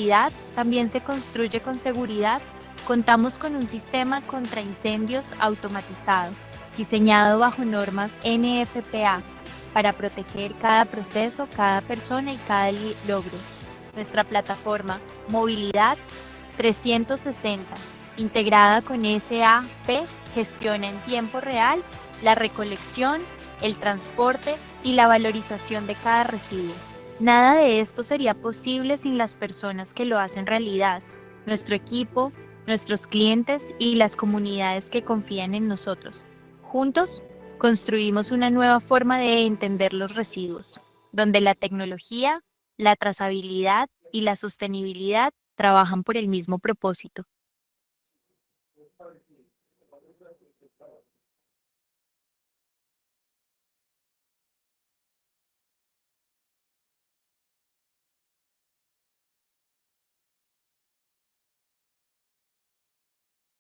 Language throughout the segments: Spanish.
movilidad también se construye con seguridad. Contamos con un sistema contra incendios automatizado, diseñado bajo normas NFPA, para proteger cada proceso, cada persona y cada logro. Nuestra plataforma Movilidad 360, integrada con SAP, gestiona en tiempo real la recolección, el transporte y la valorización de cada residuo. Nada de esto sería posible sin las personas que lo hacen realidad, nuestro equipo, nuestros clientes y las comunidades que confían en nosotros. Juntos, construimos una nueva forma de entender los residuos, donde la tecnología, la trazabilidad y la sostenibilidad trabajan por el mismo propósito.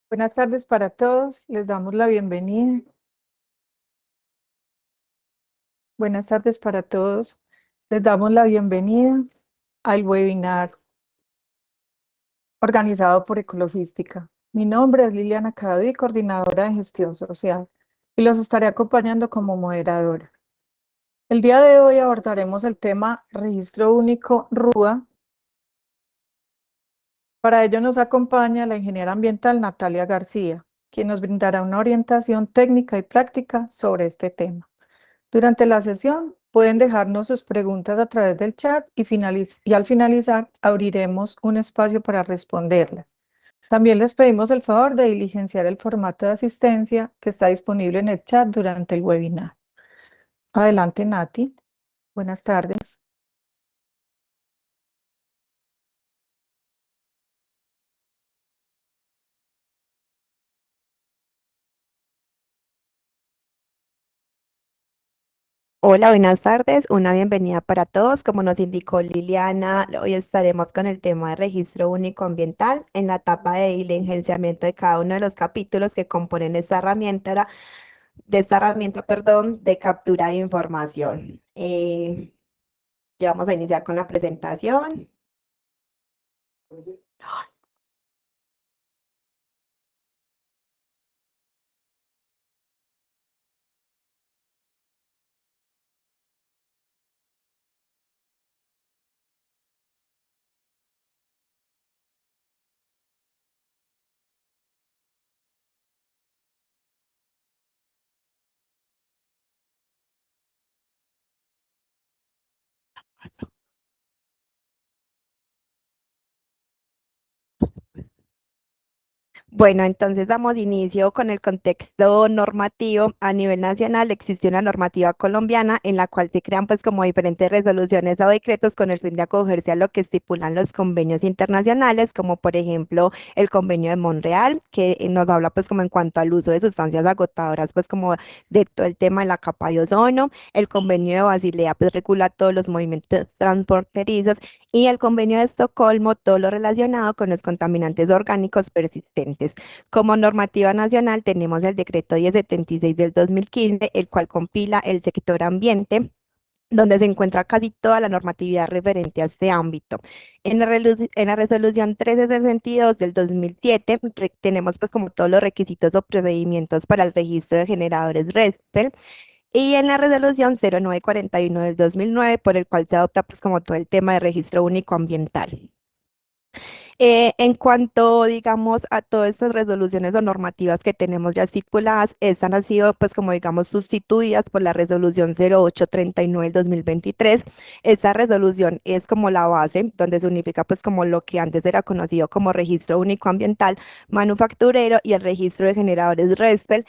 Buenas tardes para todos, les damos la bienvenida. Buenas tardes para todos, les damos la bienvenida al webinar organizado por Ecologística. Mi nombre es Liliana Cadaví, coordinadora de gestión social, y los estaré acompañando como moderadora. El día de hoy abordaremos el tema Registro Único RUA. Para ello nos acompaña la ingeniera ambiental Natalia García, quien nos brindará una orientación técnica y práctica sobre este tema. Durante la sesión pueden dejarnos sus preguntas a través del chat y al finalizar abriremos un espacio para responderlas. También les pedimos el favor de diligenciar el formato de asistencia que está disponible en el chat durante el webinar. Adelante, Nati. Buenas tardes. Hola, buenas tardes. Una bienvenida para todos. Como nos indicó Liliana, hoy estaremos con el tema de registro único ambiental en la etapa de diligenciamiento de cada uno de los capítulos que componen esta herramienta, de captura de información. Ya vamos a iniciar con la presentación. Bueno, entonces damos inicio con el contexto normativo. A nivel nacional existe una normativa colombiana en la cual se crean pues como diferentes resoluciones o decretos con el fin de acogerse a lo que estipulan los convenios internacionales, como por ejemplo el convenio de Montreal, que nos habla pues como en cuanto al uso de sustancias agotadoras, pues como de todo el tema de la capa de ozono. El convenio de Basilea pues regula todos los movimientos transporterizos y el convenio de Estocolmo, todo lo relacionado con los contaminantes orgánicos persistentes. Como normativa nacional tenemos el decreto 1076 del 2015, el cual compila el sector ambiente, donde se encuentra casi toda la normatividad referente a este ámbito. En la resolución 1362 del 2007 tenemos pues como todos los requisitos o procedimientos para el registro de generadores RESPEL, y en la resolución 0941 del 2009, por el cual se adopta pues como todo el tema de registro único ambiental. En cuanto, digamos, a todas estas resoluciones o normativas que tenemos ya estipuladas, estas han sido, pues, como digamos, sustituidas por la resolución 0839 del 2023. Esta resolución es como la base, donde se unifica, pues, como lo que antes era conocido como registro único ambiental manufacturero y el registro de generadores RESPEL,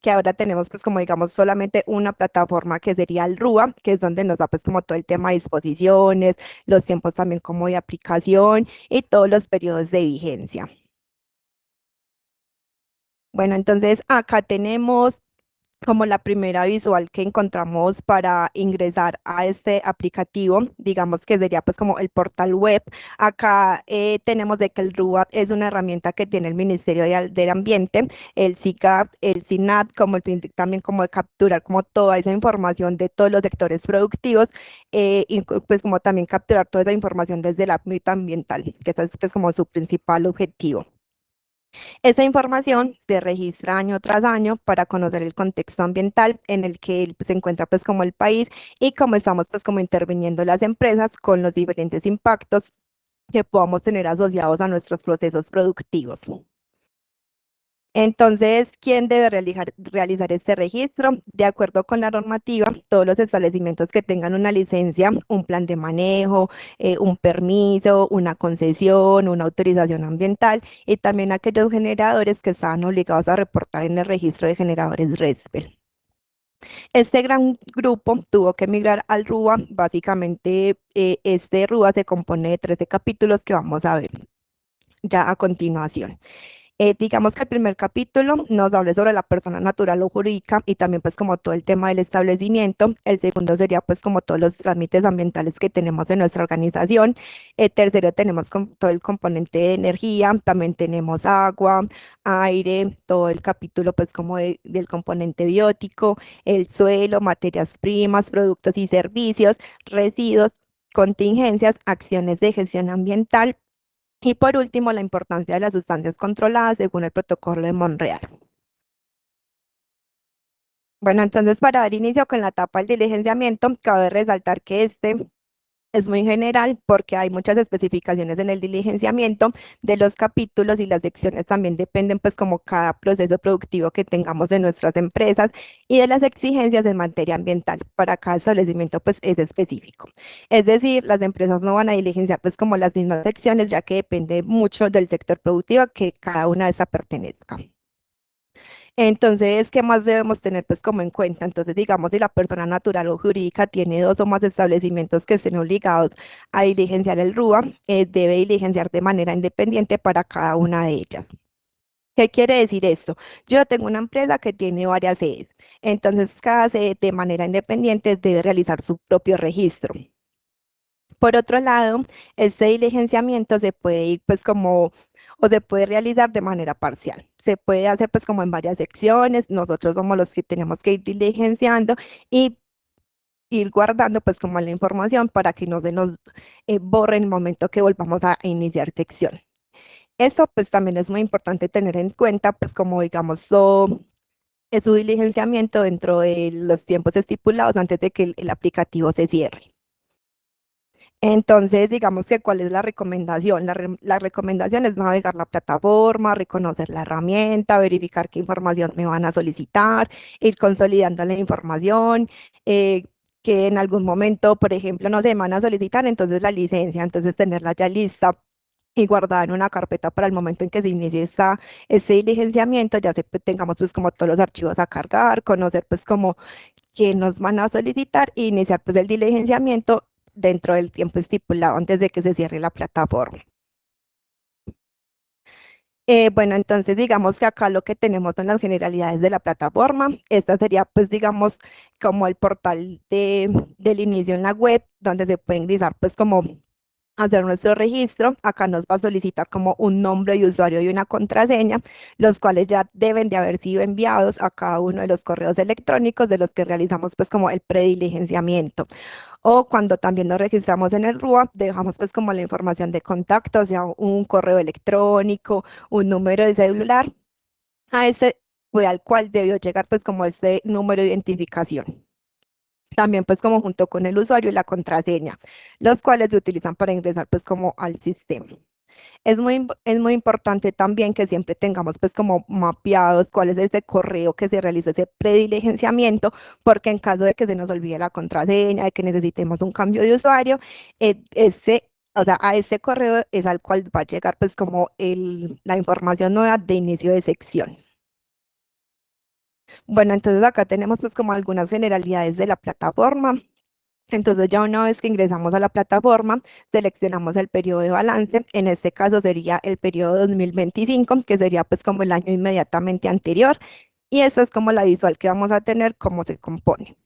que ahora tenemos pues como digamos solamente una plataforma que sería el RUA, que es donde nos da pues como todo el tema de disposiciones, los tiempos también como de aplicación y todos los periodos de vigencia. Bueno, entonces acá tenemos como la primera visual que encontramos para ingresar a este aplicativo, digamos que sería pues como el portal web. Acá tenemos de que el RUAP es una herramienta que tiene el Ministerio del Ambiente, el SICAP, el SINAT, como el fin también como de capturar como toda esa información de todos los sectores productivos, y pues como también capturar toda esa información desde el ámbito ambiental, que ese es pues como su principal objetivo. Esta información se registra año tras año para conocer el contexto ambiental en el que se encuentra pues como el país y cómo estamos pues como interviniendo las empresas con los diferentes impactos que podamos tener asociados a nuestros procesos productivos. Entonces, ¿quién debe realizar este registro? De acuerdo con la normativa, todos los establecimientos que tengan una licencia, un plan de manejo, un permiso, una concesión, una autorización ambiental y también aquellos generadores que estaban obligados a reportar en el registro de generadores RESPEL. Este gran grupo tuvo que migrar al RUA. Básicamente, este RUA se compone de 13 capítulos que vamos a ver ya a continuación. Digamos que el primer capítulo nos habla sobre la persona natural o jurídica y también pues como todo el tema del establecimiento. El segundo sería pues como todos los trámites ambientales que tenemos en nuestra organización. El tercero tenemos todo el componente de energía, también tenemos agua, aire, todo el capítulo pues como del componente biótico, el suelo, materias primas, productos y servicios, residuos, contingencias, acciones de gestión ambiental y por último, la importancia de las sustancias controladas según el protocolo de Montreal. Bueno, entonces para dar inicio con la etapa del diligenciamiento, cabe resaltar que este es muy general porque hay muchas especificaciones en el diligenciamiento de los capítulos y las secciones también dependen pues como cada proceso productivo que tengamos de nuestras empresas y de las exigencias en materia ambiental. Para cada establecimiento pues es específico. Es decir, las empresas no van a diligenciar pues como las mismas secciones ya que depende mucho del sector productivo que cada una de esas pertenezca. Entonces, ¿qué más debemos tener pues como en cuenta? Entonces, digamos, si la persona natural o jurídica tiene dos o más establecimientos que estén obligados a diligenciar el RUA, debe diligenciar de manera independiente para cada una de ellas. ¿Qué quiere decir esto? Yo tengo una empresa que tiene varias sedes, entonces cada sede de manera independiente debe realizar su propio registro. Por otro lado, este diligenciamiento se puede ir pues como, o se puede realizar de manera parcial. Se puede hacer pues como en varias secciones, nosotros somos los que tenemos que ir diligenciando y ir guardando pues como la información para que no se nos borre en el momento que volvamos a iniciar sección. Esto pues también es muy importante tener en cuenta pues como digamos su diligenciamiento dentro de los tiempos estipulados antes de que el aplicativo se cierre. Entonces, digamos que cuál es la recomendación. La recomendación es navegar la plataforma, reconocer la herramienta, verificar qué información me van a solicitar, ir consolidando la información, que en algún momento, por ejemplo, no se me van a solicitar, entonces la licencia, entonces tenerla ya lista y guardada en una carpeta para el momento en que se inicie este diligenciamiento, ya tengamos pues como todos los archivos a cargar, conocer pues como que nos van a solicitar e iniciar pues el diligenciamiento dentro del tiempo estipulado antes de que se cierre la plataforma. Bueno, entonces digamos que acá lo que tenemos son las generalidades de la plataforma. Esta sería pues digamos como el portal del inicio en la web donde se puede ingresar pues como hacer nuestro registro. Acá nos va a solicitar como un nombre de usuario y una contraseña, los cuales ya deben de haber sido enviados a cada uno de los correos electrónicos de los que realizamos pues como el prediligenciamiento. O cuando también nos registramos en el RUA, dejamos pues como la información de contacto, o sea, un correo electrónico, un número de celular, a ese fue al cual debió llegar pues como este número de identificación. También pues como junto con el usuario y la contraseña, los cuales se utilizan para ingresar pues como al sistema. Es muy importante también que siempre tengamos pues como mapeados cuál es ese correo que se realizó ese prediligenciamiento, porque en caso de que se nos olvide la contraseña, de que necesitemos un cambio de usuario, o sea, a ese correo es al cual va a llegar pues como la información nueva de inicio de sección. Bueno, entonces acá tenemos pues como algunas generalidades de la plataforma. Entonces ya una vez que ingresamos a la plataforma, seleccionamos el periodo de balance. En este caso sería el periodo 2025, que sería pues como el año inmediatamente anterior. Y esta es como la visual que vamos a tener, cómo se compone.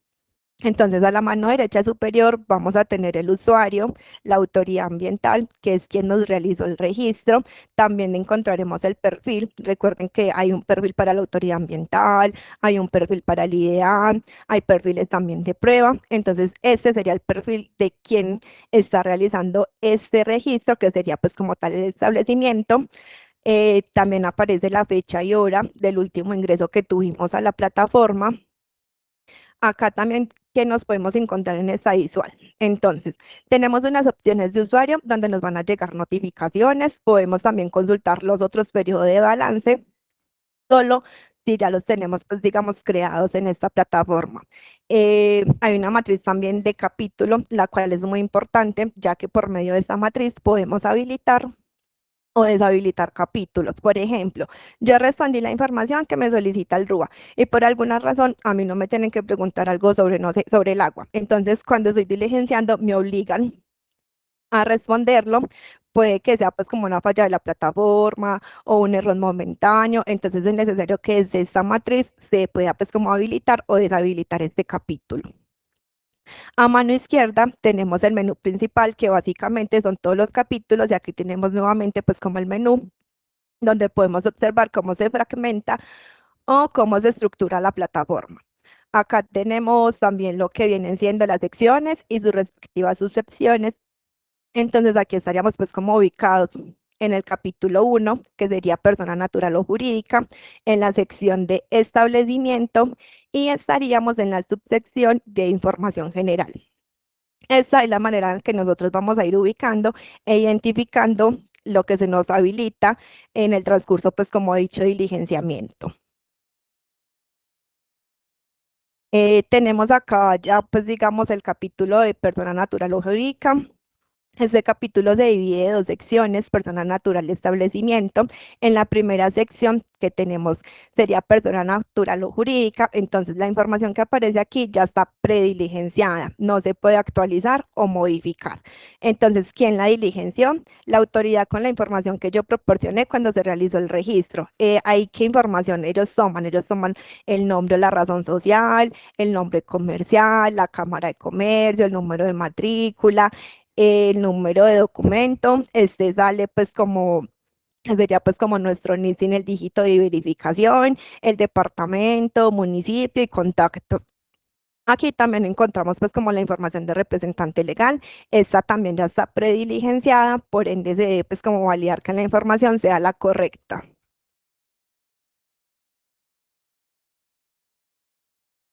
Entonces, a la mano derecha superior vamos a tener el usuario, la autoridad ambiental, que es quien nos realizó el registro. También encontraremos el perfil. Recuerden que hay un perfil para la autoridad ambiental, hay un perfil para el IDEAM, hay perfiles también de prueba. Entonces, este sería el perfil de quien está realizando este registro, que sería pues como tal el establecimiento. También aparece la fecha y hora del último ingreso que tuvimos a la plataforma. Acá también que nos podemos encontrar en esta visual. Entonces, tenemos unas opciones de usuario donde nos van a llegar notificaciones. Podemos también consultar los otros periodos de balance, solo si ya los tenemos, pues digamos, creados en esta plataforma. Hay una matriz también de capítulo, la cual es muy importante, ya que por medio de esta matriz podemos habilitar o deshabilitar capítulos. Por ejemplo, yo respondí la información que me solicita el RUA y por alguna razón a mí no me tienen que preguntar algo sobre, no sé, sobre el agua. Entonces, cuando estoy diligenciando, me obligan a responderlo. Puede que sea pues como una falla de la plataforma o un error momentáneo. Entonces, es necesario que desde esta matriz se pueda pues como habilitar o deshabilitar este capítulo. A mano izquierda tenemos el menú principal, que básicamente son todos los capítulos, y aquí tenemos nuevamente pues como el menú donde podemos observar cómo se fragmenta o cómo se estructura la plataforma. Acá tenemos también lo que vienen siendo las secciones y sus respectivas subsecciones. Entonces aquí estaríamos pues como ubicados en el capítulo 1, que sería persona natural o jurídica, en la sección de establecimiento, y estaríamos en la subsección de información general. Esta es la manera en que nosotros vamos a ir ubicando e identificando lo que se nos habilita en el transcurso, pues como he dicho, diligenciamiento. Tenemos acá ya, pues digamos, el capítulo de persona natural o jurídica. Este capítulo se divide en dos secciones: persona natural y establecimiento. En la primera sección que tenemos sería persona natural o jurídica. Entonces, la información que aparece aquí ya está prediligenciada, no se puede actualizar o modificar. Entonces, ¿quién la diligenció? La autoridad, con la información que yo proporcioné cuando se realizó el registro. ¿Ahí qué información ellos toman? Ellos toman el nombre o la razón social, el nombre comercial, la cámara de comercio, el número de matrícula, el número de documento. Este sale pues como, sería pues como nuestro NIS sin el dígito de verificación, el departamento, municipio y contacto. Aquí también encontramos pues como la información de representante legal. Esta también ya está prediligenciada, por ende se debe pues como validar que la información sea la correcta.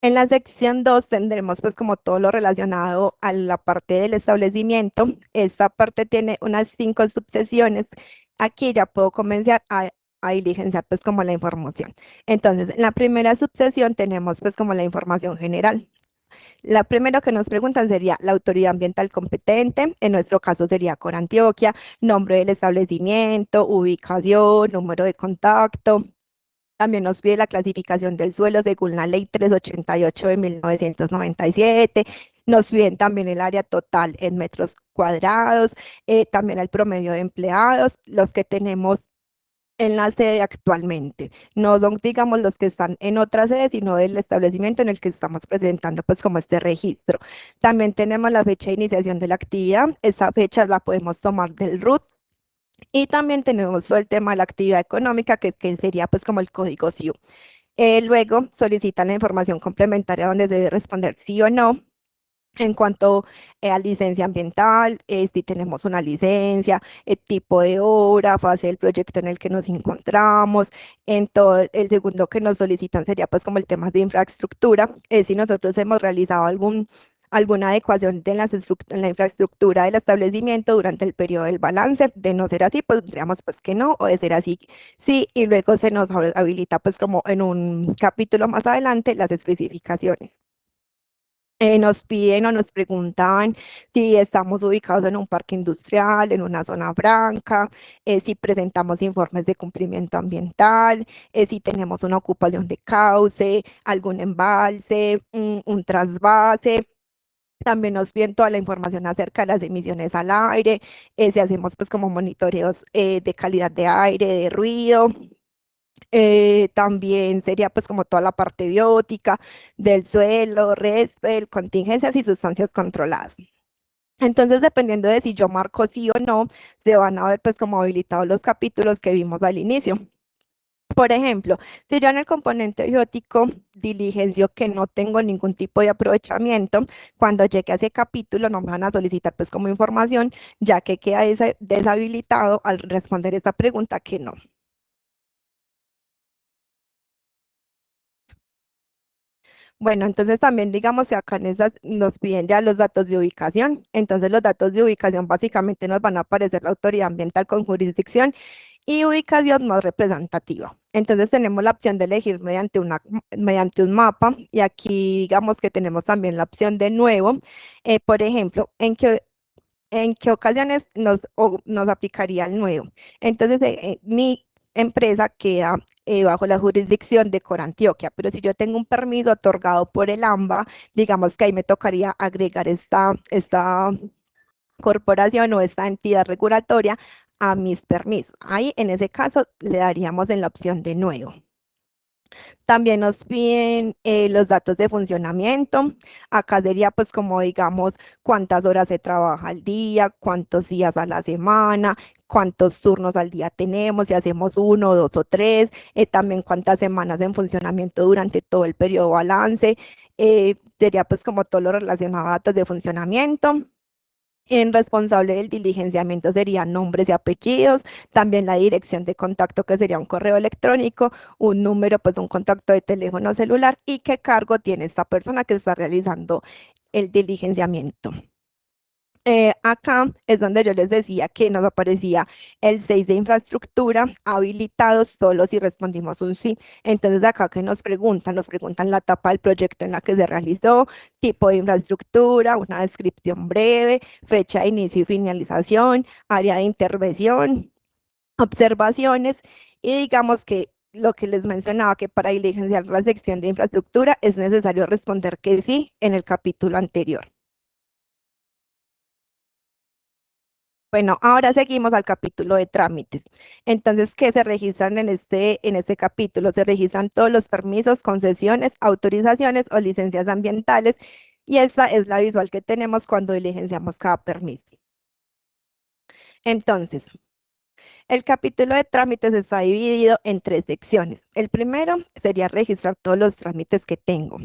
En la sección 2 tendremos pues como todo lo relacionado a la parte del establecimiento. Esta parte tiene unas 5 subsesiones. Aquí ya puedo comenzar a diligenciar pues como la información. Entonces, en la primera subsesión tenemos pues como la información general. La primera que nos preguntan sería la autoridad ambiental competente, en nuestro caso sería Corantioquia, nombre del establecimiento, ubicación, número de contacto. También nos pide la clasificación del suelo según la ley 388 de 1997. Nos piden también el área total en metros cuadrados, también el promedio de empleados, los que tenemos en la sede actualmente. No son, digamos, los que están en otra sede, sino el establecimiento en el que estamos presentando, pues, como este registro. También tenemos la fecha de iniciación de la actividad. Esa fecha la podemos tomar del RUT. Y también tenemos todo el tema de la actividad económica, que sería pues como el código SIU. Luego solicitan la información complementaria donde se debe responder sí o no. En cuanto a licencia ambiental, si tenemos una licencia, el tipo de obra, fase del proyecto en el que nos encontramos. En todo el segundo que nos solicitan sería pues como el tema de infraestructura, si nosotros hemos realizado alguna adecuación de en la infraestructura del establecimiento durante el periodo del balance. De no ser así, pues diríamos pues que no, o de ser así, sí, y luego se nos habilita pues como en un capítulo más adelante las especificaciones. Nos piden o nos preguntan si estamos ubicados en un parque industrial, en una zona franca, si presentamos informes de cumplimiento ambiental, si tenemos una ocupación de cauce, algún embalse, un trasvase. También nos piden toda la información acerca de las emisiones al aire, si hacemos pues como monitoreos de calidad de aire, de ruido. También sería pues como toda la parte biótica del suelo, RESPEL, contingencias y sustancias controladas. Entonces, dependiendo de si yo marco sí o no, se van a ver pues como habilitados los capítulos que vimos al inicio. Por ejemplo, si yo en el componente biótico diligencio que no tengo ningún tipo de aprovechamiento, cuando llegue a ese capítulo no me van a solicitar pues como información, ya que queda deshabilitado al responder esa pregunta que no. Bueno, entonces también digamos que acá en esas nos piden ya los datos de ubicación. Entonces los datos de ubicación básicamente nos van a aparecer la autoridad ambiental con jurisdicción y ubicación más representativa. Entonces tenemos la opción de elegir mediante un mapa y aquí digamos que tenemos también la opción de nuevo. Por ejemplo, en qué ocasiones nos aplicaría el nuevo. Entonces, mi empresa queda bajo la jurisdicción de Corantioquia, pero si yo tengo un permiso otorgado por el AMBA, digamos que ahí me tocaría agregar esta corporación o esta entidad regulatoria a mis permisos. Ahí, en ese caso, le daríamos en la opción de nuevo. También nos piden los datos de funcionamiento. Acá sería pues como digamos cuántas horas se trabaja al día, cuántos días a la semana, cuántos turnos al día tenemos, si hacemos uno, dos o tres, también cuántas semanas en funcionamiento durante todo el periodo balance. Sería pues como todo lo relacionado a datos de funcionamiento. En responsable del diligenciamiento serían nombres y apellidos, también la dirección de contacto que sería un correo electrónico, un número, pues un contacto de teléfono celular y qué cargo tiene esta persona que está realizando el diligenciamiento. Acá es donde yo les decía que nos aparecía el 6 de infraestructura habilitado solo si respondimos un sí. Entonces acá que nos preguntan la etapa del proyecto en la que se realizó, tipo de infraestructura, una descripción breve, fecha de inicio y finalización, área de intervención, observaciones y digamos que lo que les mencionaba que para diligenciar la sección de infraestructura es necesario responder que sí en el capítulo anterior. Bueno, ahora seguimos al capítulo de trámites. Entonces, ¿qué se registran en este capítulo? Se registran todos los permisos, concesiones, autorizaciones o licencias ambientales y esta es la visual que tenemos cuando diligenciamos cada permiso. Entonces, el capítulo de trámites está dividido en tres secciones. El primero sería registrar todos los trámites que tengo.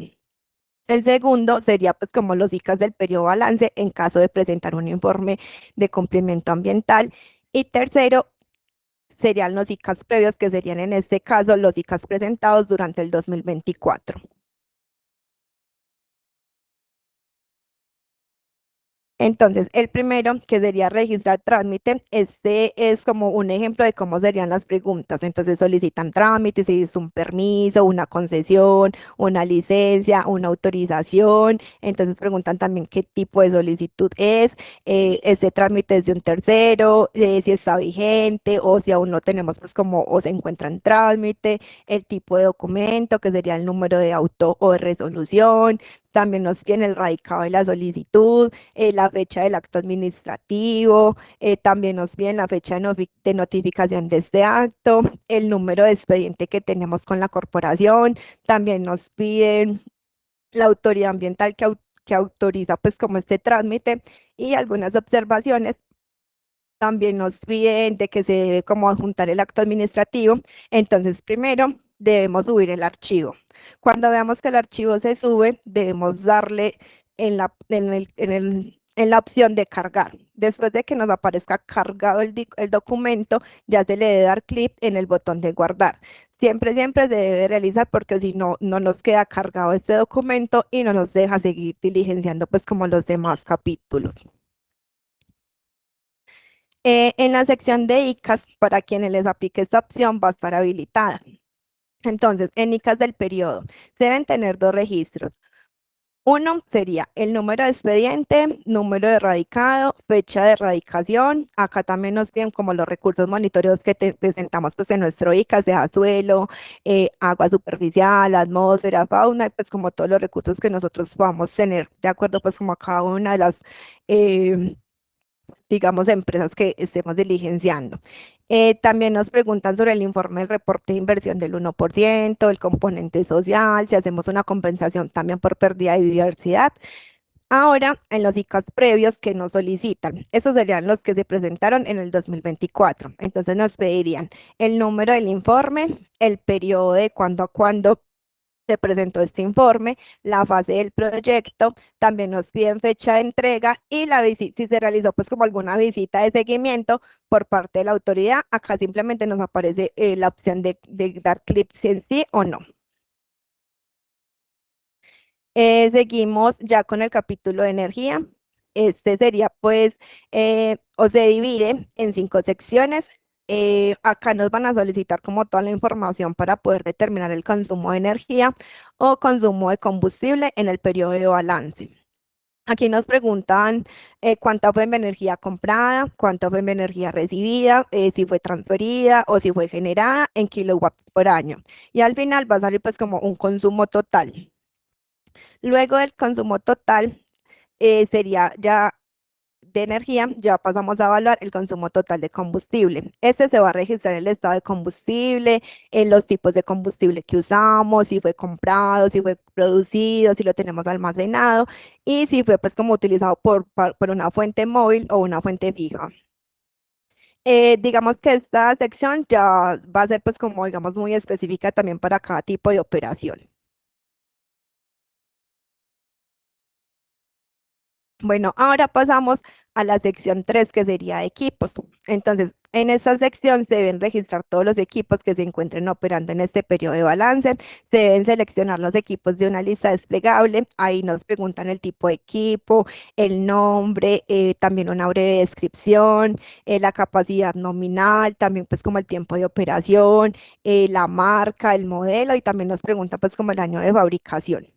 El segundo sería pues como los ICAs del periodo balance en caso de presentar un informe de cumplimiento ambiental. Y tercero, serían los ICAs previos, que serían en este caso los ICAs presentados durante el 2024. Entonces, el primero, que sería registrar trámite, este es como un ejemplo de cómo serían las preguntas. Entonces, solicitan trámite, si es un permiso, una concesión, una licencia, una autorización. Entonces, preguntan también qué tipo de solicitud es, este trámite es de un tercero, si está vigente o si aún no tenemos, pues como o se encuentra en trámite, el tipo de documento, que sería el número de auto o de resolución. También nos viene el radicado de la solicitud, la fecha del acto administrativo, también nos viene la fecha de notificación de este acto, el número de expediente que tenemos con la corporación, también nos piden la autoridad ambiental que autoriza pues como este trámite y algunas observaciones. También nos piden de que se debe como adjuntar el acto administrativo. Entonces, primero debemos subir el archivo. Cuando veamos que el archivo se sube, debemos darle en la opción de cargar. Después de que nos aparezca cargado el documento, ya se le debe dar clic en el botón de guardar. Siempre, siempre se debe realizar porque si no, no nos queda cargado este documento y no nos deja seguir diligenciando pues como los demás capítulos. En la sección de ICAs, para quienes les aplique esta opción, va a estar habilitada. Entonces, en ICAs del periodo, se deben tener dos registros. Uno sería el número de expediente, número de radicado, fecha de erradicación. Acá también nos vienen como los recursos monitoreados que presentamos pues en nuestro ICAS, sea suelo, agua superficial, atmósfera, fauna, y pues como todos los recursos que nosotros podamos tener, de acuerdo pues como a cada una de las digamos, empresas que estemos diligenciando. También nos preguntan sobre el informe del reporte de inversión del 1%, el componente social, si hacemos una compensación también por pérdida de biodiversidad. Ahora, en los ICAs previos que nos solicitan, esos serían los que se presentaron en el 2024. Entonces nos pedirían el número del informe, el periodo de cuándo a cuándo se presentó este informe, la fase del proyecto, también nos piden fecha de entrega y la visita, si se realizó pues como alguna visita de seguimiento por parte de la autoridad, acá simplemente nos aparece la opción de dar clic si en sí o no. Seguimos ya con el capítulo de energía. Este sería pues, o se divide en 5 secciones. Acá nos van a solicitar como toda la información para poder determinar el consumo de energía o consumo de combustible en el periodo de balance. Aquí nos preguntan cuánta fue mi energía comprada, cuánta fue mi energía recibida, si fue transferida o si fue generada en kilowatts por año. Y al final va a salir pues como un consumo total. Luego del consumo total, sería ya de energía, ya pasamos a evaluar el consumo total de combustible. Este se va a registrar el estado de combustible, en los tipos de combustible que usamos, si fue comprado, si fue producido, si lo tenemos almacenado y si fue pues como utilizado por una fuente móvil o una fuente fija. Digamos que esta sección ya va a ser pues como digamos muy específica también para cada tipo de operación. Bueno, ahora pasamos a la sección 3 que sería equipos. Entonces, en esta sección se deben registrar todos los equipos que se encuentren operando en este periodo de balance. Se deben seleccionar los equipos de una lista desplegable. Ahí nos preguntan el tipo de equipo, el nombre, también una breve descripción, la capacidad nominal, también pues como el tiempo de operación, la marca, el modelo y también nos preguntan pues como el año de fabricación.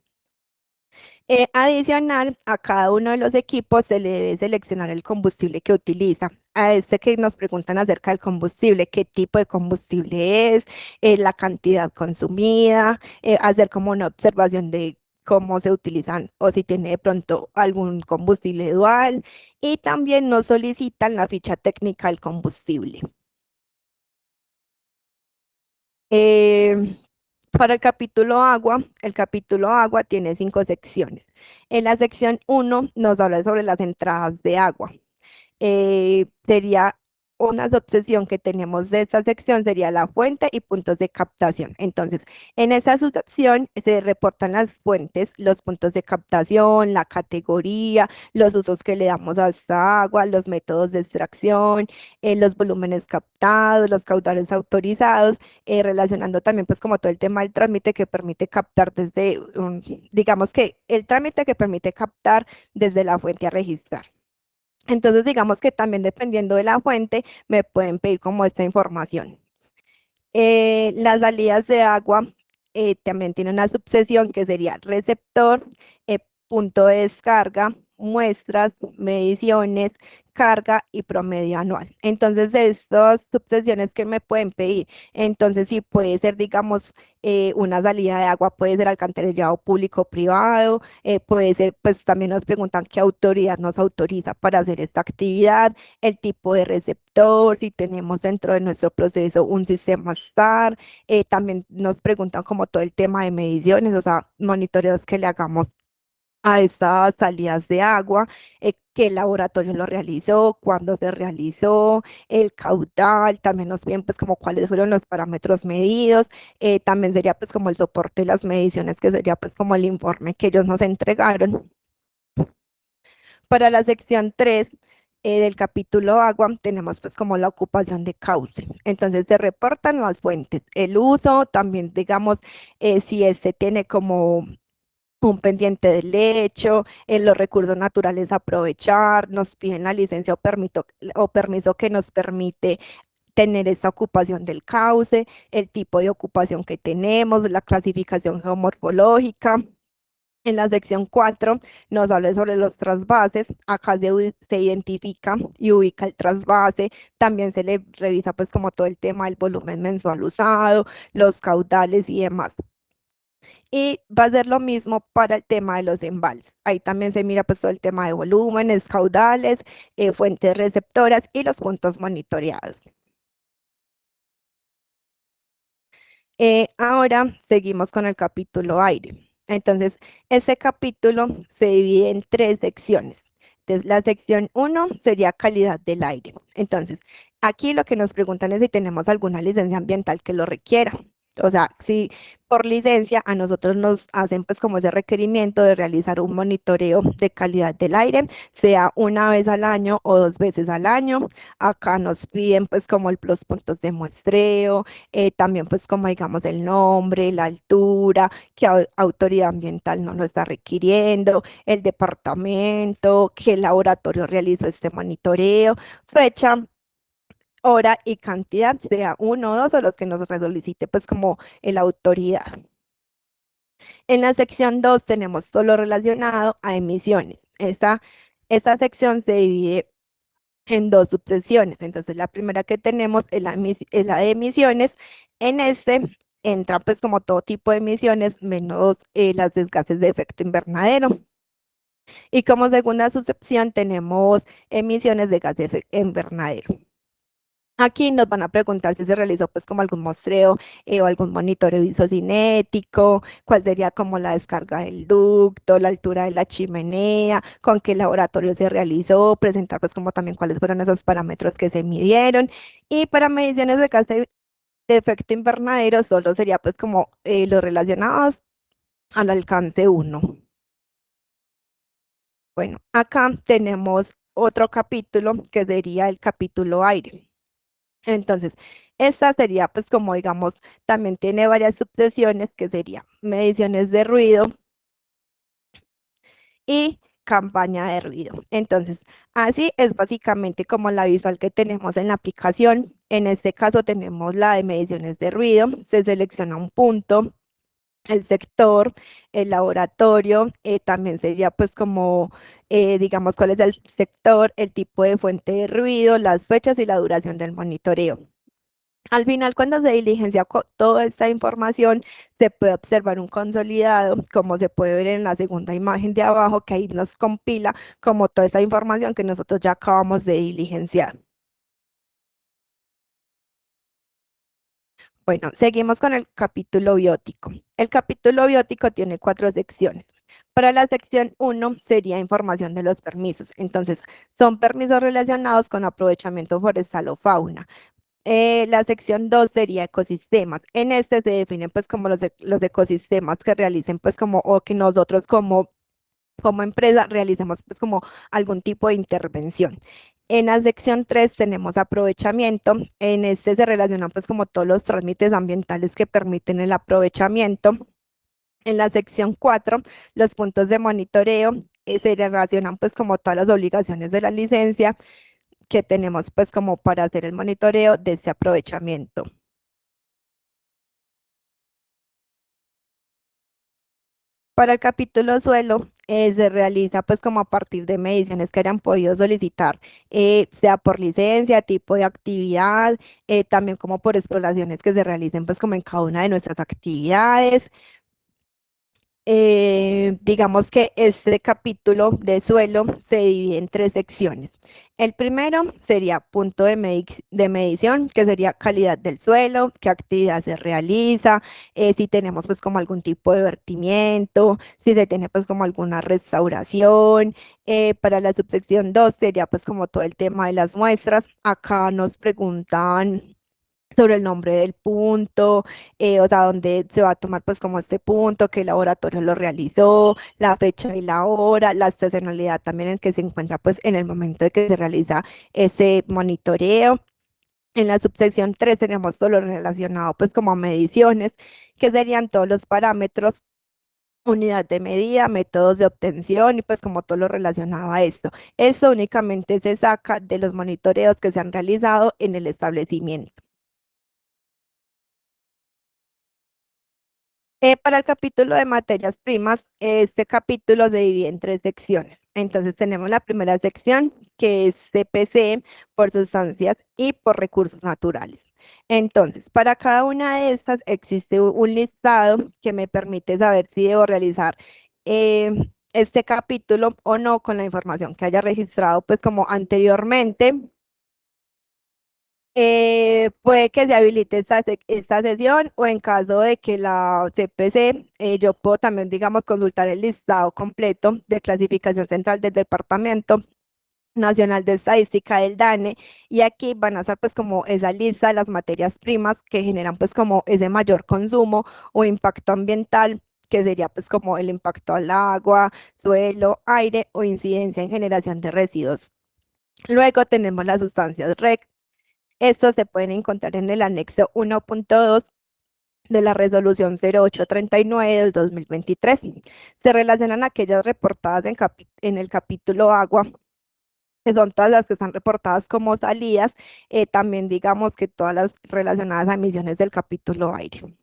Adicional, a cada uno de los equipos se le debe seleccionar el combustible que utiliza. A este que nos preguntan acerca del combustible, qué tipo de combustible es, la cantidad consumida, hacer como una observación de cómo se utilizan o si tiene de pronto algún combustible dual y también nos solicitan la ficha técnica del combustible. Eh, para el capítulo agua tiene 5 secciones. En la sección 1 nos habla sobre las entradas de agua. Sería una subsección que tenemos de esta sección, sería la fuente y puntos de captación. Entonces, en esta subsección se reportan las fuentes, los puntos de captación, la categoría, los usos que le damos a esta agua, los métodos de extracción, los volúmenes captados, los caudales autorizados, relacionando también pues como todo el tema del trámite que permite captar digamos que el trámite que permite captar desde la fuente a registrar. Entonces, digamos que también dependiendo de la fuente, me pueden pedir como esta información. Las salidas de agua también tienen una subsección que sería receptor, punto de descarga, muestras, mediciones, carga y promedio anual. Entonces, de estas subsecciones que me pueden pedir, entonces sí puede ser, digamos, una salida de agua, puede ser alcantarillado público-privado, puede ser, pues también nos preguntan qué autoridad nos autoriza para hacer esta actividad, el tipo de receptor, si tenemos dentro de nuestro proceso un sistema STAR, también nos preguntan como todo el tema de mediciones, o sea, monitoreos que le hagamos a estas salidas de agua, qué laboratorio lo realizó, cuándo se realizó, el caudal, también nos piden pues como cuáles fueron los parámetros medidos, también sería pues como el soporte de las mediciones, que sería pues como el informe que ellos nos entregaron. Para la sección 3 del capítulo agua, tenemos pues como la ocupación de cauce. Entonces se reportan las fuentes, el uso, también digamos si este tiene como un pendiente de lecho, los recursos naturales a aprovechar, nos piden la licencia o permiso que nos permite tener esta ocupación del cauce, el tipo de ocupación que tenemos, la clasificación geomorfológica. En la sección 4 nos habla sobre los trasvases. Acá se identifica y ubica el trasvase. También se le revisa pues como todo el tema del volumen mensual usado, los caudales y demás. Y va a ser lo mismo para el tema de los embalses. Ahí también se mira pues todo el tema de volúmenes, caudales, fuentes receptoras y los puntos monitoreados. Ahora seguimos con el capítulo aire. Entonces, este capítulo se divide en tres secciones. Entonces, la sección uno sería calidad del aire. Entonces, aquí lo que nos preguntan es si tenemos alguna licencia ambiental que lo requiera. O sea, si por licencia a nosotros nos hacen pues como ese requerimiento de realizar un monitoreo de calidad del aire, sea una vez al año o dos veces al año. Acá nos piden pues como los puntos de muestreo, también pues como digamos el nombre, la altura, qué autoridad ambiental no lo está requiriendo, el departamento, qué laboratorio realizó este monitoreo, fecha, hora y cantidad, sea uno o dos o los que nos solicite pues como la autoridad. En la sección 2 tenemos todo lo relacionado a emisiones. Esta sección se divide en dos subsecciones. Entonces, la primera que tenemos es es la de emisiones. En este entra pues como todo tipo de emisiones, menos las de gases de efecto invernadero. Y como segunda subsección tenemos emisiones de gases de efecto invernadero. Aquí nos van a preguntar si se realizó pues como algún muestreo o algún monitoreo isocinético, cuál sería como la descarga del ducto, la altura de la chimenea, con qué laboratorio se realizó, presentar pues como también cuáles fueron esos parámetros que se midieron. Y para mediciones de gas de efecto invernadero solo sería pues como los relacionados al alcance uno. Bueno, acá tenemos otro capítulo que sería el capítulo aire. Entonces, esta sería, pues como digamos, también tiene varias subsesiones que sería mediciones de ruido y campaña de ruido. Entonces, así es básicamente como la visual que tenemos en la aplicación. En este caso tenemos la de mediciones de ruido, se selecciona un punto, el sector, el laboratorio, también sería pues como, digamos, cuál es el sector, el tipo de fuente de ruido, las fechas y la duración del monitoreo. Al final, cuando se diligencia toda esta información, se puede observar un consolidado, como se puede ver en la segunda imagen de abajo, que ahí nos compila como toda esa información que nosotros ya acabamos de diligenciar. Bueno, seguimos con el capítulo biótico. El capítulo biótico tiene cuatro secciones. Para la sección uno sería información de los permisos. Entonces, son permisos relacionados con aprovechamiento forestal o fauna. La sección 2 sería ecosistemas. En este se definen pues como los ecosistemas que realicen pues como o que nosotros como empresa realicemos pues como algún tipo de intervención. En la sección 3 tenemos aprovechamiento. En este se relacionan pues como todos los trámites ambientales que permiten el aprovechamiento. En la sección 4 los puntos de monitoreo se relacionan pues como todas las obligaciones de la licencia que tenemos pues como para hacer el monitoreo de ese aprovechamiento. Para el capítulo suelo, se realiza pues como a partir de mediciones que hayan podido solicitar, sea por licencia, tipo de actividad, también como por exploraciones que se realicen pues como en cada una de nuestras actividades. Digamos que este capítulo de suelo se divide en tres secciones. El primero sería punto de medición, que sería calidad del suelo, qué actividad se realiza, si tenemos pues como algún tipo de vertimiento, si se tiene pues como alguna restauración. Para la subsección 2 sería pues como todo el tema de las muestras. Acá nos preguntan sobre el nombre del punto, o sea, dónde se va a tomar pues como este punto, qué laboratorio lo realizó, la fecha y la hora, la estacionalidad también en que se encuentra pues en el momento de que se realiza ese monitoreo. En la subsección 3 tenemos todo lo relacionado pues como a mediciones, que serían todos los parámetros, unidad de medida, métodos de obtención y pues como todo lo relacionado a esto. Esto únicamente se saca de los monitoreos que se han realizado en el establecimiento. Para el capítulo de materias primas, este capítulo se divide en tres secciones. Entonces tenemos la primera sección que es CPC por sustancias y por recursos naturales. Entonces, para cada una de estas existe un listado que me permite saber si debo realizar este capítulo o no con la información que haya registrado pues como anteriormente Puede que se habilite esta sesión o en caso de que la CPC, yo puedo también, digamos, consultar el listado completo de clasificación central del Departamento Nacional de Estadística del DANE y aquí van a estar pues como esa lista de las materias primas que generan pues como ese mayor consumo o impacto ambiental, que sería pues como el impacto al agua, suelo, aire o incidencia en generación de residuos. Luego tenemos las sustancias REC. Estos se pueden encontrar en el anexo 1.2 de la resolución 0839 del 2023. Se relacionan aquellas reportadas en el capítulo agua, que son todas las que están reportadas como salidas, también digamos que todas las relacionadas a emisiones del capítulo aire.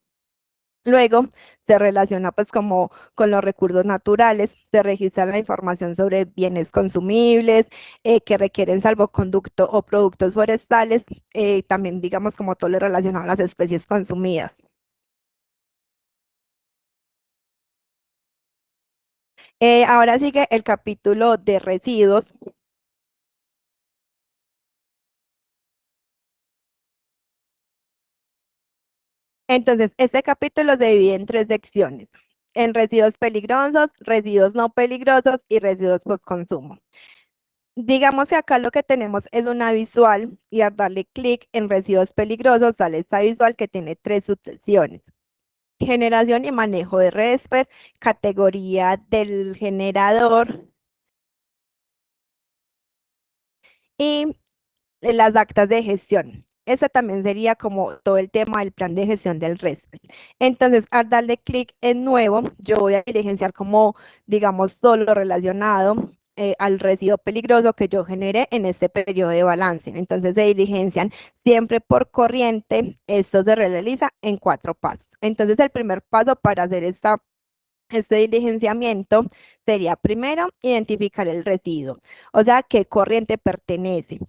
Luego se relaciona pues como con los recursos naturales, se registra la información sobre bienes consumibles que requieren salvoconducto o productos forestales, también digamos como todo lo relacionado a las especies consumidas. Ahora sigue el capítulo de residuos. Entonces, este capítulo se divide en tres secciones, en residuos peligrosos, residuos no peligrosos y residuos post consumo. Digamos que acá lo que tenemos es una visual y al darle clic en residuos peligrosos sale esta visual que tiene tres subsecciones. Generación y manejo de RESPER, categoría del generador y las actas de gestión. Ese también sería como todo el tema del plan de gestión del RESPER. Entonces, al darle clic en nuevo, yo voy a diligenciar como, digamos, todo lo relacionado al residuo peligroso que yo generé en este periodo de balance. Entonces, se diligencian siempre por corriente. Esto se realiza en 4 pasos. Entonces, el primer paso para hacer este diligenciamiento sería primero identificar el residuo, o sea, qué corriente pertenece.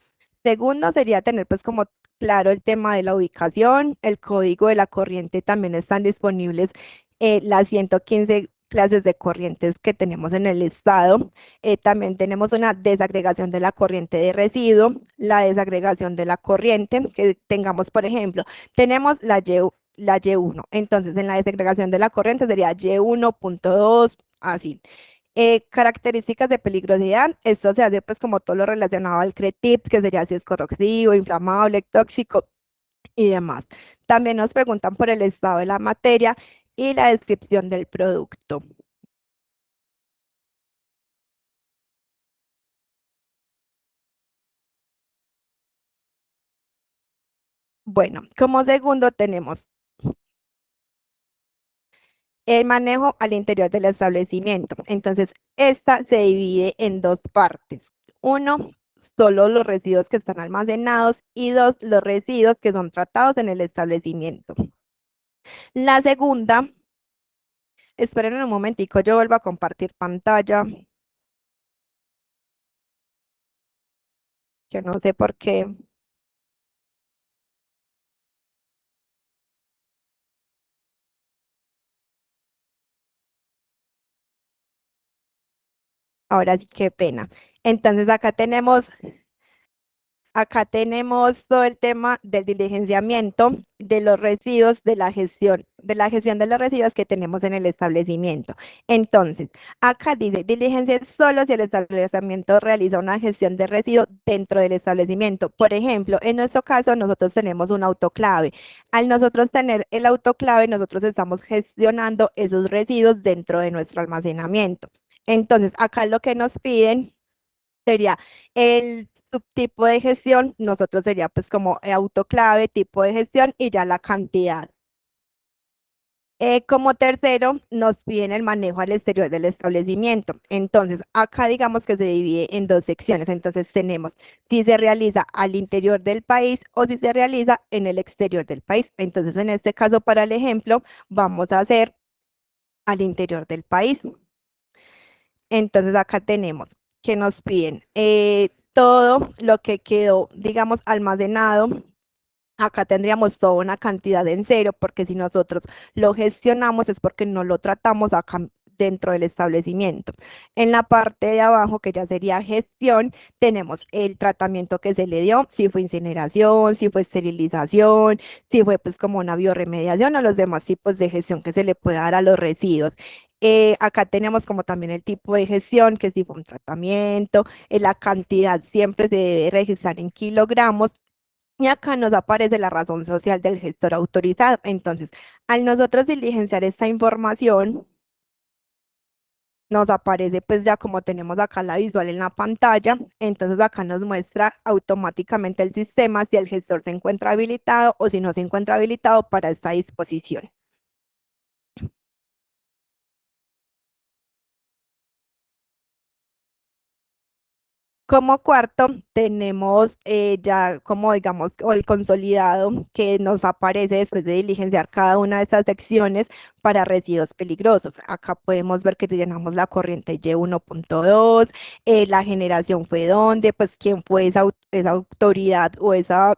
Segundo sería tener pues como claro el tema de la ubicación, el código de la corriente también están disponibles las 115 clases de corrientes que tenemos en el estado. También tenemos una desagregación de la corriente de residuo, la desagregación de la corriente que tengamos, por ejemplo, tenemos la Y1. Entonces, en la desagregación de la corriente sería Y1.2, así. Características de peligrosidad, esto se hace pues como todo lo relacionado al CRETIPS, que sería si es corrosivo, inflamable, tóxico y demás. También nos preguntan por el estado de la materia y la descripción del producto. Bueno, como segundo tenemos el manejo al interior del establecimiento. Entonces, esta se divide en dos partes. Uno, solo los residuos que están almacenados y dos, los residuos que son tratados en el establecimiento. La segunda, esperen un momentico, yo vuelvo a compartir pantalla, que no sé por qué. Ahora sí, qué pena. Entonces, acá tenemos todo el tema del diligenciamiento de los residuos, de la gestión de los residuos que tenemos en el establecimiento. Entonces, acá dice, diligencia solo si el establecimiento realiza una gestión de residuos dentro del establecimiento. Por ejemplo, en nuestro caso, nosotros tenemos un autoclave. Al nosotros tener el autoclave, nosotros estamos gestionando esos residuos dentro de nuestro almacenamiento. Entonces, acá lo que nos piden sería el subtipo de gestión, nosotros sería pues como autoclave, tipo de gestión y ya la cantidad. Como tercero, nos piden el manejo al exterior del establecimiento. Entonces, acá digamos que se divide en dos secciones. Entonces, tenemos si se realiza al interior del país o si se realiza en el exterior del país. Entonces, en este caso, para el ejemplo, vamos a hacer al interior del país. Entonces acá tenemos que nos piden todo lo que quedó, digamos, almacenado. Acá tendríamos toda una cantidad en cero, porque si nosotros lo gestionamos es porque no lo tratamos acá. dentro del establecimiento. En la parte de abajo, que ya sería gestión, tenemos el tratamiento que se le dio, si fue incineración, si fue esterilización, si fue pues como una biorremediación o los demás tipos de gestión que se le puede dar a los residuos. Acá tenemos como también el tipo de gestión, que si fue un tratamiento, la cantidad siempre se debe registrar en kilogramos. Y acá nos aparece la razón social del gestor autorizado. Entonces, al nosotros diligenciar esta información, nos aparece pues ya como tenemos acá la visual en la pantalla, entonces acá nos muestra automáticamente el sistema si el gestor se encuentra habilitado o si no se encuentra habilitado para esta disposición. Como cuarto, tenemos ya como digamos, o el consolidado que nos aparece después de diligenciar cada una de estas secciones para residuos peligrosos. Acá podemos ver que llenamos la corriente Y1.2, la generación fue dónde, pues quién fue esa autoridad o ese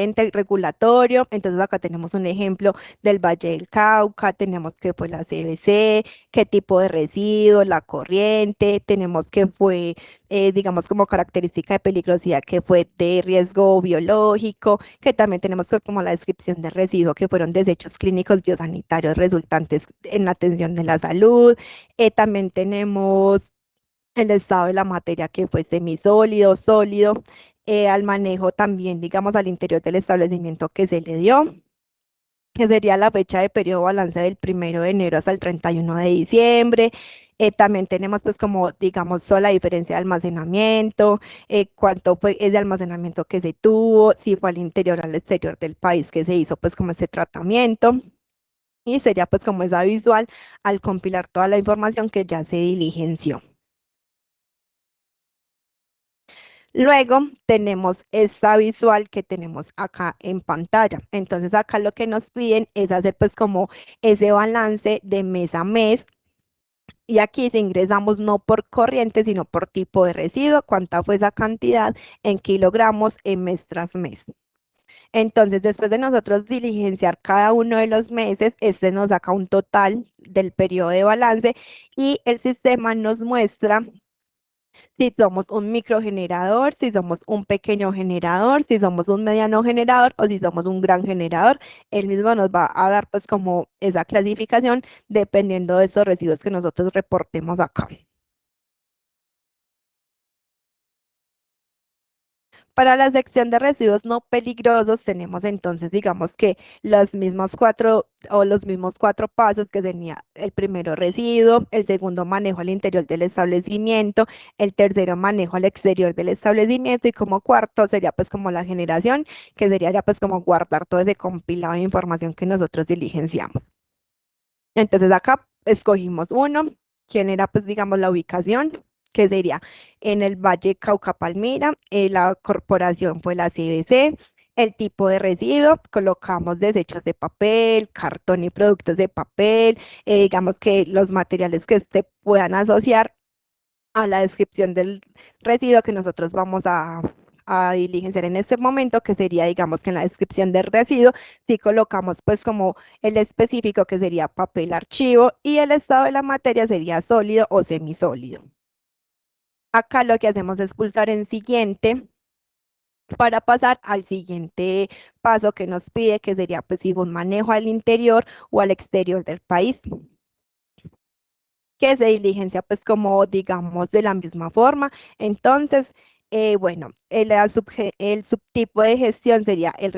ente regulatorio. Entonces acá tenemos un ejemplo del Valle del Cauca, tenemos que fue la CBC, qué tipo de residuo, la corriente, tenemos que fue, digamos, como característica de peligrosidad, que fue de riesgo biológico, que también tenemos que como la descripción de residuo, que fueron desechos clínicos biosanitarios resultantes en la atención de la salud. También tenemos el estado de la materia, que fue semisólido, sólido, al manejo también, digamos, al interior del establecimiento que se le dio, que sería la fecha de periodo balance del 1 de enero hasta el 31 de diciembre. También tenemos pues como, digamos, toda la diferencia de almacenamiento, cuánto fue ese almacenamiento que se tuvo, si fue al interior o al exterior del país que se hizo pues como ese tratamiento. Y sería pues como esa visual al compilar toda la información que ya se diligenció. Luego tenemos esta visual que tenemos acá en pantalla. Entonces acá lo que nos piden es hacer pues como ese balance de mes a mes. Y aquí si ingresamos no por corriente, sino por tipo de residuo, cuánta fue esa cantidad en kilogramos en mes tras mes. Entonces, después de nosotros diligenciar cada uno de los meses, este nos saca un total del periodo de balance y el sistema nos muestra si somos un microgenerador, si somos un pequeño generador, si somos un mediano generador o si somos un gran generador. Él mismo nos va a dar pues como esa clasificación dependiendo de esos residuos que nosotros reportemos acá. Para la sección de residuos no peligrosos tenemos entonces, digamos que los mismos cuatro pasos que tenía el primero residuo, el segundo manejo al interior del establecimiento, el tercero manejo al exterior del establecimiento y como cuarto sería pues como la generación, que sería ya pues como guardar todo ese compilado de información que nosotros diligenciamos. Entonces acá escogimos uno, quién era pues digamos la ubicación, que sería en el Valle Cauca Palmira, la corporación fue la CBC, el tipo de residuo, colocamos desechos de papel, cartón y productos de papel, digamos que los materiales que se puedan asociar a la descripción del residuo que nosotros vamos a diligenciar en este momento, que sería, digamos que en la descripción del residuo, si colocamos pues como el específico que sería papel archivo y el estado de la materia sería sólido o semisólido. Acá lo que hacemos es pulsar en siguiente para pasar al siguiente paso que nos pide, que sería pues si un manejo al interior o al exterior del país, que se diligencia pues como digamos de la misma forma. Entonces, bueno, el subtipo de gestión sería el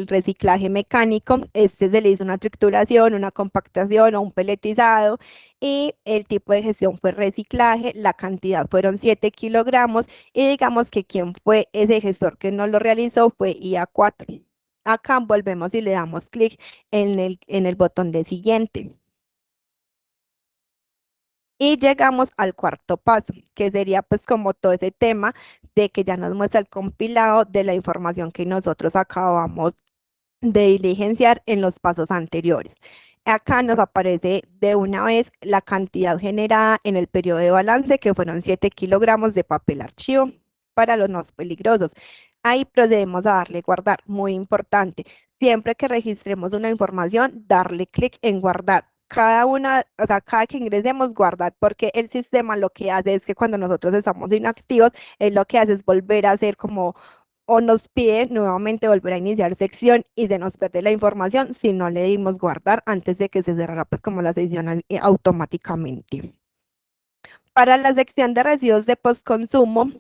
reciclaje mecánico. Este se le hizo una trituración, una compactación o un peletizado y el tipo de gestión fue reciclaje, la cantidad fueron 7 kilogramos y digamos que quien fue ese gestor que no lo realizó fue IA4. Acá volvemos y le damos clic en el botón de siguiente. Y llegamos al cuarto paso, que sería pues como todo ese tema de que ya nos muestra el compilado de la información que nosotros acabamos de diligenciar en los pasos anteriores. Acá nos aparece de una vez la cantidad generada en el periodo de balance, que fueron 7 kilogramos de papel archivo para los no peligrosos. Ahí procedemos a darle guardar, muy importante. Siempre que registremos una información, darle clic en guardar cada una, o sea, cada que ingresemos, guardar, porque el sistema lo que hace es que cuando nosotros estamos inactivos, él lo que hace es volver a hacer como, o nos pide nuevamente volver a iniciar sección y se nos pierde la información si no le dimos guardar antes de que se cerrara pues como la sección automáticamente. Para la sección de residuos de postconsumo,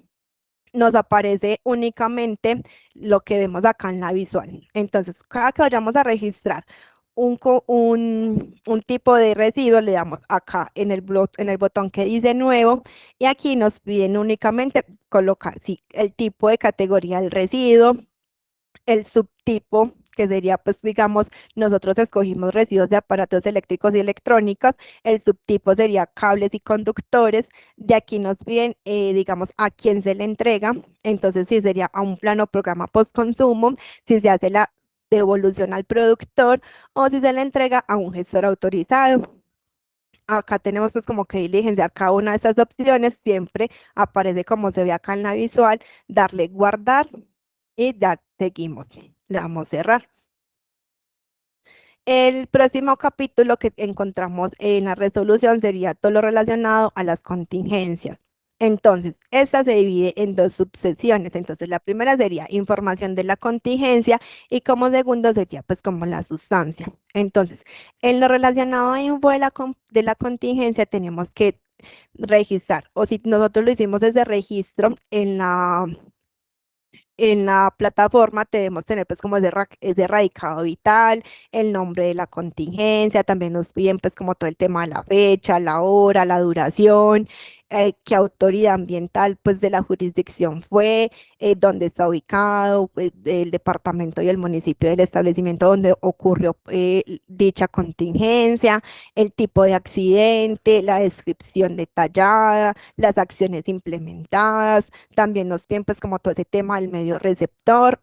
nos aparece únicamente lo que vemos acá en la visual. Entonces, cada que vayamos a registrar un tipo de residuo, le damos acá en el botón que dice nuevo y aquí nos piden únicamente colocar sí, el tipo de categoría del residuo, el subtipo, que sería, pues, digamos, nosotros escogimos residuos de aparatos eléctricos y electrónicos, el subtipo sería cables y conductores, de aquí nos piden, digamos, a quién se le entrega, entonces si sería a un plano programa postconsumo, si se hace la devolución al productor o si se le entrega a un gestor autorizado. Acá tenemos pues como que diligenciar cada una de estas opciones, siempre aparece como se ve acá en la visual, darle guardar y ya seguimos. Le damos cerrar. El próximo capítulo que encontramos en la resolución sería todo lo relacionado a las contingencias. Entonces, esta se divide en dos subsecciones. Entonces, la primera sería información de la contingencia y como segundo sería pues como la sustancia. Entonces, en lo relacionado a info de la contingencia tenemos que registrar, o si nosotros lo hicimos desde registro en la plataforma debemos tener pues como ese radicado vital, el nombre de la contingencia, también nos piden pues como todo el tema de la fecha, la hora, la duración, qué autoridad ambiental pues de la jurisdicción fue, dónde está ubicado, pues, el departamento y el municipio del establecimiento donde ocurrió dicha contingencia, el tipo de accidente, la descripción detallada, las acciones implementadas, también nos piden pues como todo ese tema del medio receptor.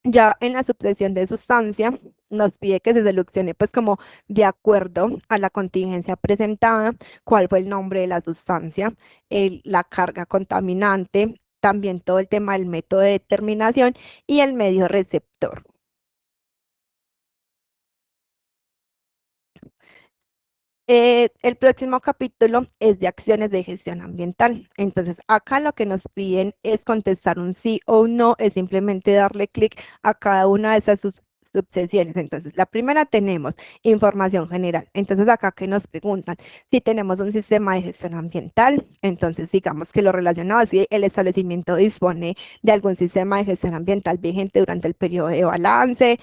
Ya en la subsección de sustancia nos pide que se seleccione pues como de acuerdo a la contingencia presentada, cuál fue el nombre de la sustancia, la carga contaminante, también todo el tema del método de determinación y el medio receptor. El próximo capítulo es de acciones de gestión ambiental. Entonces, acá lo que nos piden es contestar un sí o un no, es simplemente darle clic a cada una de esas subsesiones. Entonces, la primera tenemos información general. Entonces, acá que nos preguntan si tenemos un sistema de gestión ambiental. Entonces, digamos que lo relacionado, si el establecimiento dispone de algún sistema de gestión ambiental vigente durante el periodo de balance,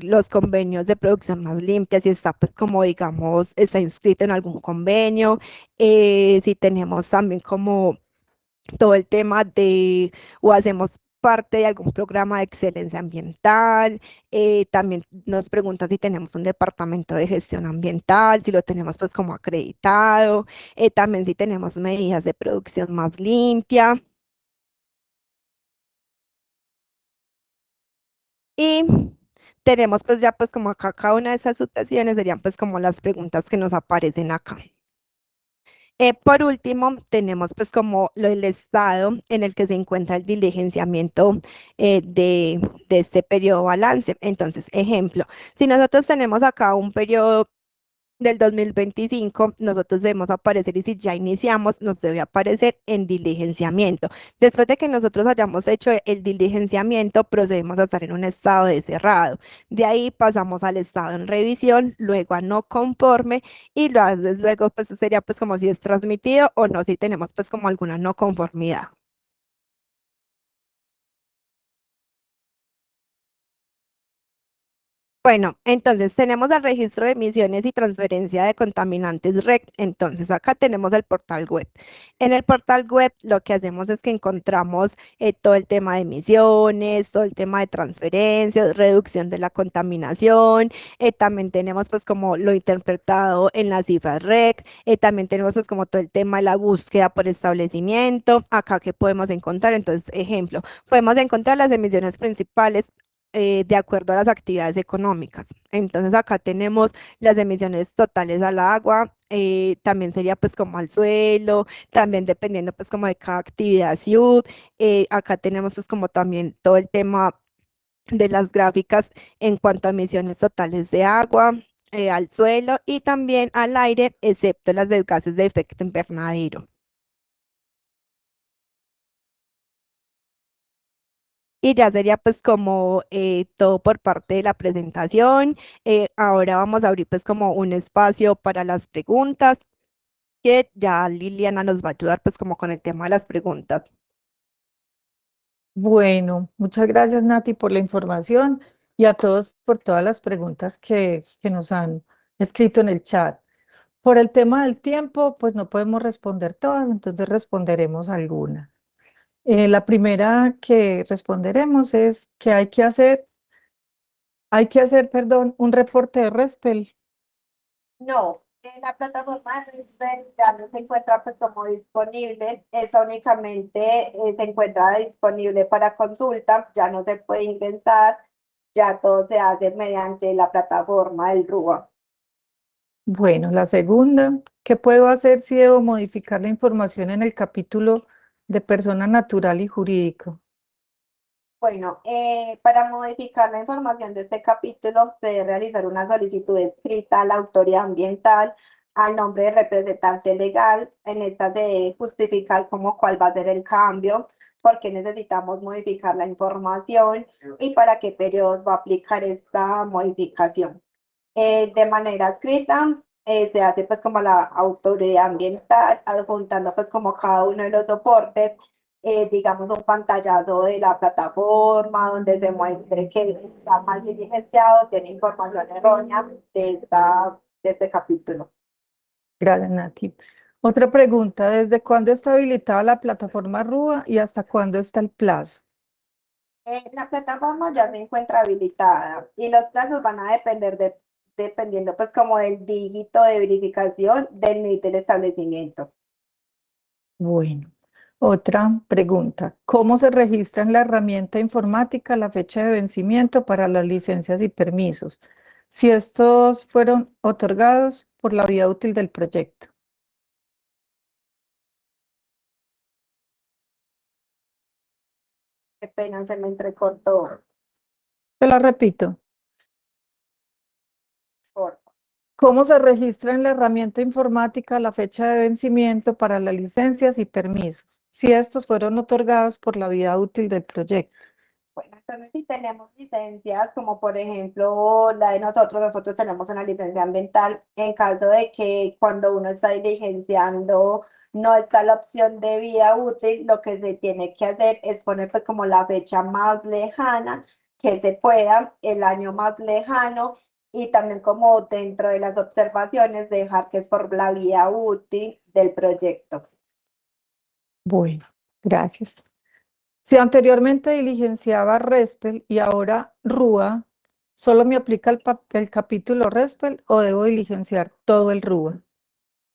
los convenios de producción más limpia, si está pues como digamos, está inscrito en algún convenio, si tenemos también como todo el tema de, o hacemos parte de algún programa de excelencia ambiental, también nos preguntan si tenemos un departamento de gestión ambiental, si lo tenemos pues como acreditado, también si tenemos medidas de producción más limpia. Y tenemos pues ya pues como acá cada una de esas situaciones serían pues como las preguntas que nos aparecen acá. Por último, tenemos pues como el estado en el que se encuentra el diligenciamiento de este periodo balance. Entonces, ejemplo, si nosotros tenemos acá un periodo del 2025, nosotros debemos aparecer y si ya iniciamos, nos debe aparecer en diligenciamiento. Después de que nosotros hayamos hecho el diligenciamiento, procedemos a estar en un estado de cerrado. De ahí pasamos al estado en revisión, luego a no conforme y luego pues sería pues como si es transmitido o no, si tenemos pues como alguna no conformidad. Bueno, entonces tenemos el registro de emisiones y transferencia de contaminantes REC. Entonces acá tenemos el portal web. En el portal web lo que hacemos es que encontramos todo el tema de emisiones, todo el tema de transferencias, reducción de la contaminación. También tenemos pues como lo interpretado en las cifras REC. También tenemos pues como todo el tema de la búsqueda por establecimiento. Acá que podemos encontrar, entonces ejemplo, podemos encontrar las emisiones principales de acuerdo a las actividades económicas. Entonces acá tenemos las emisiones totales al agua, también sería pues como al suelo, también dependiendo pues como de cada actividad ciudad. Acá tenemos pues como también todo el tema de las gráficas en cuanto a emisiones totales de agua. al suelo y también al aire, excepto las de gases de efecto invernadero. Y ya sería pues como todo por parte de la presentación. Ahora vamos a abrir pues como un espacio para las preguntas, que ya Liliana nos va a ayudar pues como con el tema de las preguntas. Bueno, muchas gracias Nati por la información y a todos por todas las preguntas que nos han escrito en el chat. Por el tema del tiempo, pues no podemos responder todas, entonces responderemos algunas. La primera que responderemos es que perdón, un reporte de RESPEL. No, en la plataforma de Sisbén ya no se encuentra pues como disponible, esa únicamente se encuentra disponible para consulta, ya no se puede ingresar, ya todo se hace mediante la plataforma del RUA. Bueno, la segunda, ¿qué puedo hacer si debo modificar la información en el capítulo de persona natural y jurídico? Bueno, para modificar la información de este capítulo se debe realizar una solicitud escrita a la autoridad ambiental, al nombre del representante legal. En esta se debe justificar como cuál va a ser el cambio, por qué necesitamos modificar la información y para qué periodos va a aplicar esta modificación. De manera escrita, se hace pues como la autoridad ambiental, adjuntando pues como cada uno de los soportes, digamos un pantallazo de la plataforma donde se muestre que está mal diligenciado, tiene información errónea de este capítulo. Gracias, Nati. Otra pregunta, ¿desde cuándo está habilitada la plataforma RUA y hasta cuándo está el plazo? La plataforma ya se encuentra habilitada y los plazos van a depender dependiendo pues como del dígito de verificación del NIT del establecimiento. Bueno, otra pregunta, ¿cómo se registra en la herramienta informática la fecha de vencimiento para las licencias y permisos? Si estos fueron otorgados por la vía útil del proyecto. Qué pena, se me entrecortó. Te la repito. Por ¿Cómo se registra en la herramienta informática la fecha de vencimiento para las licencias y permisos? Si estos fueron otorgados por la vía útil del proyecto. Bueno, entonces si tenemos licencias, como por ejemplo la de nosotros tenemos una licencia ambiental, en caso de que cuando uno está diligenciando no está la opción de vida útil, lo que se tiene que hacer es poner pues como la fecha más lejana que se pueda, el año más lejano y también como dentro de las observaciones dejar que es por la vida útil del proyecto. Bueno, gracias. Si anteriormente diligenciaba RESPEL y ahora RUA, ¿solo me aplica el capítulo RESPEL o debo diligenciar todo el RUA?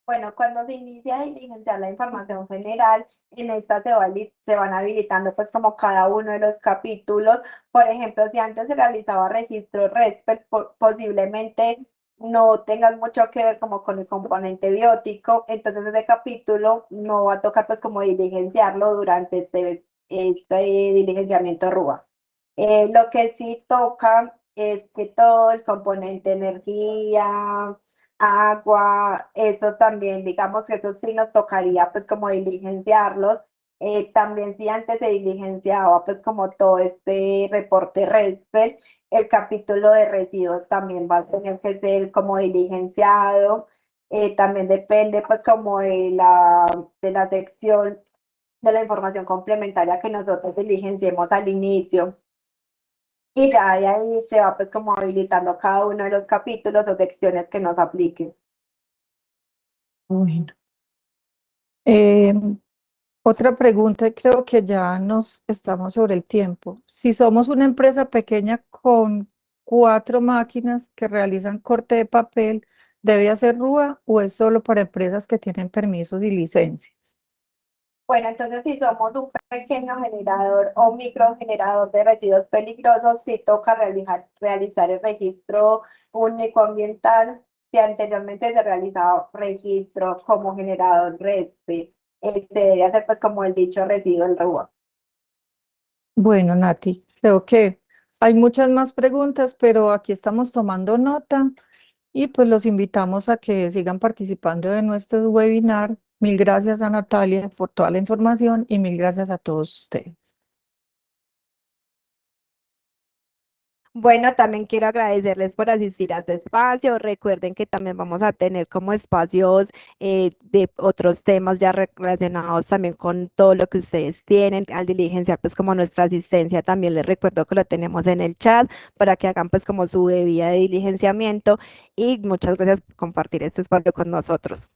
Bueno, cuando se inicia a diligenciar la información general, en esta se van habilitando pues como cada uno de los capítulos. Por ejemplo, si antes se realizaba registro RESPEC, posiblemente no tengas mucho que ver como con el componente biótico, entonces ese capítulo no va a tocar pues como diligenciarlo durante este diligenciamiento RUA. Lo que sí toca es que todo el componente energía, agua, eso también, digamos que eso sí nos tocaría pues como diligenciarlos. También si antes se diligenciaba pues como todo este reporte RESPEC, el capítulo de residuos también va a tener que ser como diligenciado. También depende pues como de la sección de la información complementaria que nosotros diligenciemos al inicio. Y ya de ahí se va pues como habilitando cada uno de los capítulos o secciones que nos apliquen. Bueno. Eh, Otra pregunta, y creo que ya nos estamos sobre el tiempo. Si somos una empresa pequeña con 4 máquinas que realizan corte de papel, ¿debe hacer RUA o es solo para empresas que tienen permisos y licencias? Bueno, entonces si somos un pequeño generador o microgenerador de residuos peligrosos, sí toca realizar el registro único ambiental. Si anteriormente se realizaba registro como generador RESPE, se debe hacer pues como el dicho residuo en RUA. Bueno, Nati, creo que hay muchas más preguntas, pero aquí estamos tomando nota Y pues los invitamos a que sigan participando de nuestro webinar. Mil gracias a Natalia por toda la información y mil gracias a todos ustedes. Bueno, también quiero agradecerles por asistir a este espacio. Recuerden que también vamos a tener como espacios de otros temas ya relacionados también con todo lo que ustedes tienen. Al diligenciar pues como nuestra asistencia, también les recuerdo que lo tenemos en el chat para que hagan pues como su debida de diligenciamiento y muchas gracias por compartir este espacio con nosotros.